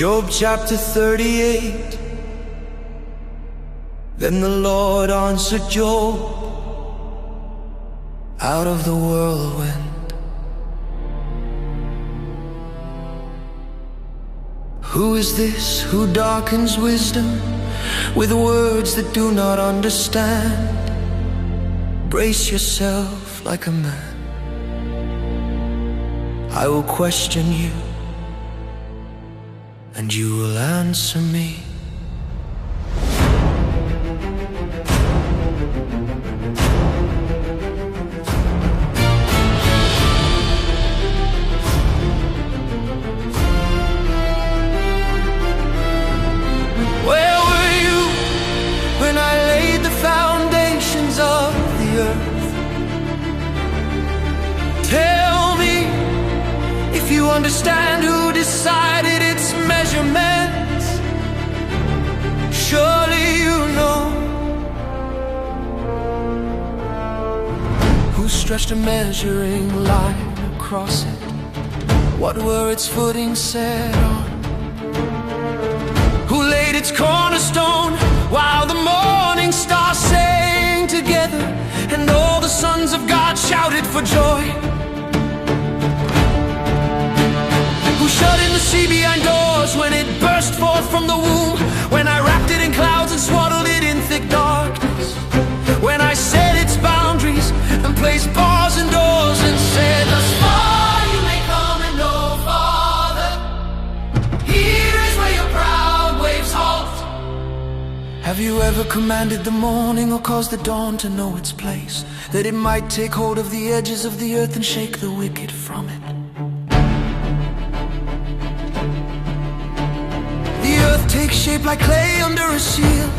Job chapter 38. Then the Lord answered Job out of the whirlwind. Who is this who darkens wisdom with words that do not understand? Brace yourself like a man. I will question you, and you will answer me. Where were you when I laid the foundations of the earth? Tell me if you understand who decided its measurements. Surely you know who stretched a measuring line across it. What were its footings set on? Who laid its cornerstone while the morning stars sang together and all the sons of God shouted for joy? Who shut in the sea behind doors when it burst forth from the womb? When I wrapped it in clouds and swaddled it in thick darkness? When I set its boundaries and placed bars and doors and said, thus far you may come and no farther. Here is where your proud waves halt. Have you ever commanded the morning or caused the dawn to know its place, that it might take hold of the edges of the earth and shake the wicked from it? Take shape like clay under a seal.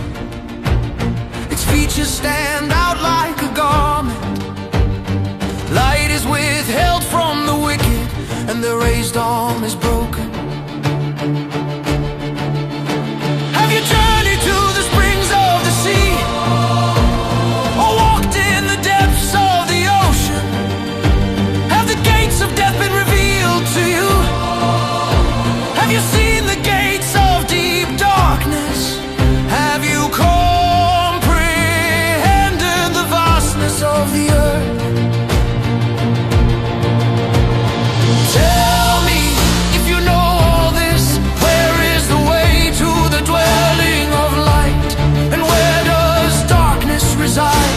Its features stand out like a garment. Light is withheld from the wicked, and the raised arm is broken. Have you journeyed to the springs of the sea, or walked in the depths of the ocean? Have the gates of death been revealed to you? Have you seen the gates of deep darkness? Have you comprehended the vastness of the earth? Tell me if you know all this. Where is the way to the dwelling of light? And where does darkness reside?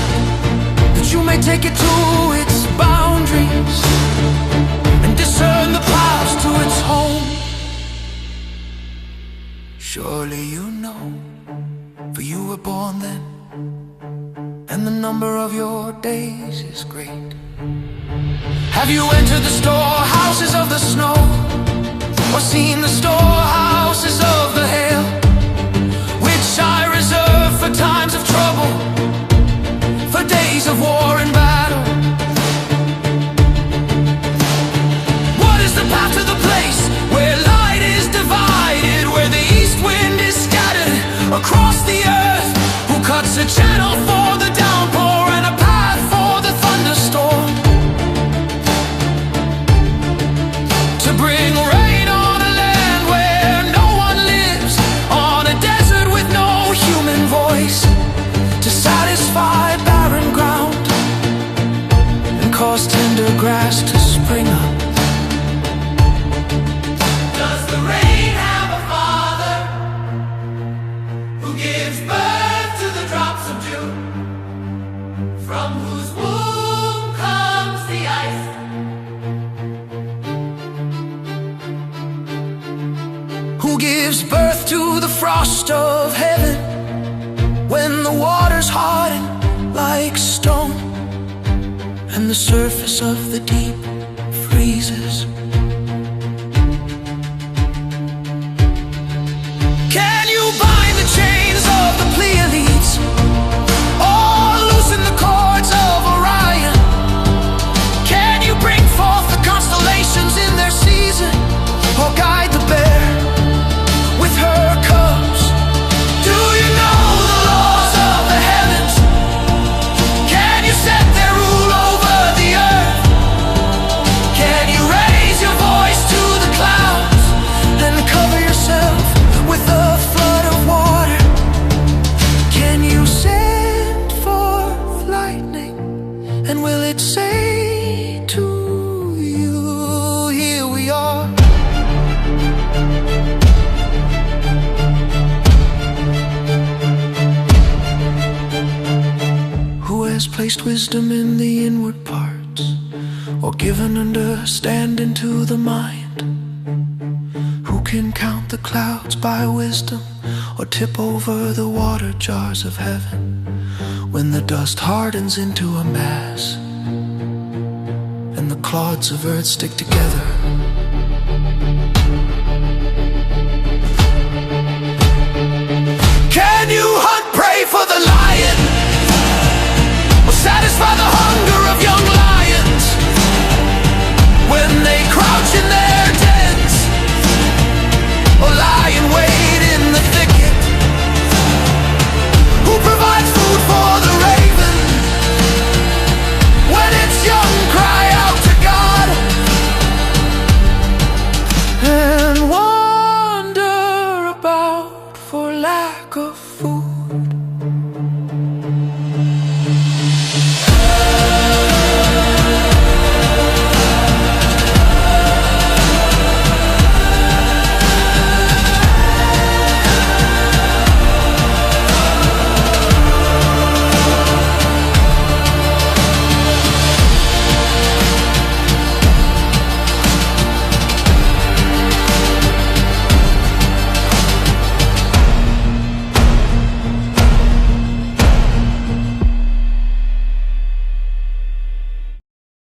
That you may take it to its boundaries and discern the paths to its home. Surely you know, for you were born then, and the number of your days is great. Have you entered the storehouses of the snow, or seen the storehouses of the hail, which I reserve for times of trouble, for days of war and battle? What is the path to the place where light is divided, where the east wind is scattered across the earth? Who cuts a channel for the downpour and a path for the thunderstorm, to bring rain on a land where no one lives, on a desert with no human voice, to satisfy barren ground and cause tender grass to spring up? Does the rain have a father who gives birth to the drops of dew, from whose womb comes the ice? Who gives birth to the frost of heaven when the waters harden like stone and the surface of the deep freezes? Can you bind the chains of the Pleiades, or loosen the cords of Orion? Can you bring forth the constellations in their season, or guide the bear with her cubs? Do you know the laws of the heavens? Can you set their rule over the earth? Can you raise will it say to you? Here we are. Who has placed wisdom in the inward parts, or given understanding to the mind? Who can count the clouds by wisdom, or tip over the water jars of heaven? When the dust hardens into a mass, and the clods of earth stick together, can you hunt prey for the lion, or satisfy the